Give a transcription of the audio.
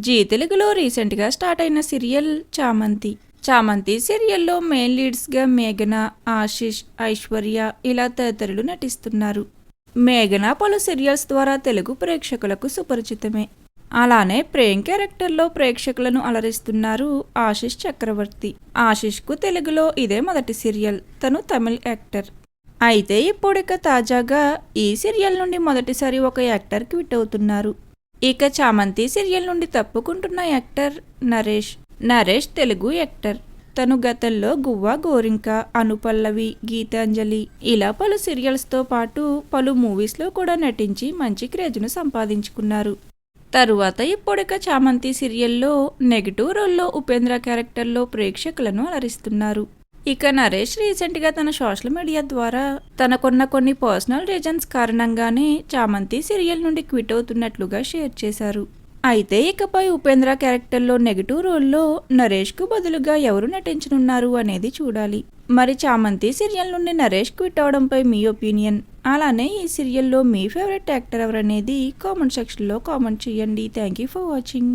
G తెలుగులో రీసెంట్గా start అయిన సీరియల్ చామంతి. చామంతి సీరియల్లో మెయిన్ లీడ్స్గా మేఘన, ఆశిష్, ఐశ్వర్య ఇలా తదితరులు నటిస్తున్నారు. మేఘన పలు సీరియల్స్ ద్వారా తెలుగు ప్రేక్షకులకు సుపరిచితమే. అలానే ప్రేమ్ క్యారెక్టర్లో ప్రేక్షకులను అలరిస్తున్నారు ఆశిష్ చక్రవర్తి. ఆశిష్కు తెలుగులో ఇదే మొదటి సీరియల్. తను తమిళ్ యాక్టర్. అయితే ఇప్పుడిక తాజాగా ఈ సీరియల్ నుండి మొదటిసారి ఒక యాక్టర్ క్విట్ అవుతున్నారు. ఇక చామంతి సీరియల్ నుండి తప్పుకుంటున్న యాక్టర్ నరేష్. నరేష్ తెలుగు యాక్టర్. తను గతంలో గువ్వా గోరింక, అనుపల్లవి, గీతాంజలి ఇలా పలు సీరియల్స్తో పాటు పలు మూవీస్లో కూడా నటించి మంచి క్రేజ్ను సంపాదించుకున్నారు. తరువాత ఇప్పుడిక చామంతి సీరియల్లో నెగిటివ్ రోల్లో ఉపేంద్ర క్యారెక్టర్లో ప్రేక్షకులను అలరిస్తున్నారు. ఇక నరేష్ రీసెంట్గా తన సోషల్ మీడియా ద్వారా తనకున్న కొన్ని పర్సనల్ రీజన్స్ కారణంగానే చామంతి సీరియల్ నుండి క్విట్ అవుతున్నట్లుగా షేర్ చేశారు. అయితే ఇకపై ఉపేంద్ర క్యారెక్టర్లో నెగిటివ్ రోల్లో నరేష్కు బదులుగా ఎవరు నటించనున్నారు అనేది చూడాలి. మరి చామంతి సీరియల్ నుండి నరేష్ క్విట్ అవడంపై మీ ఒపీనియన్, అలానే ఈ సీరియల్లో మీ ఫేవరెట్ యాక్టర్ ఎవరనేది కామెంట్ సెక్షన్లో కామెంట్ చేయండి. Thank you for watching.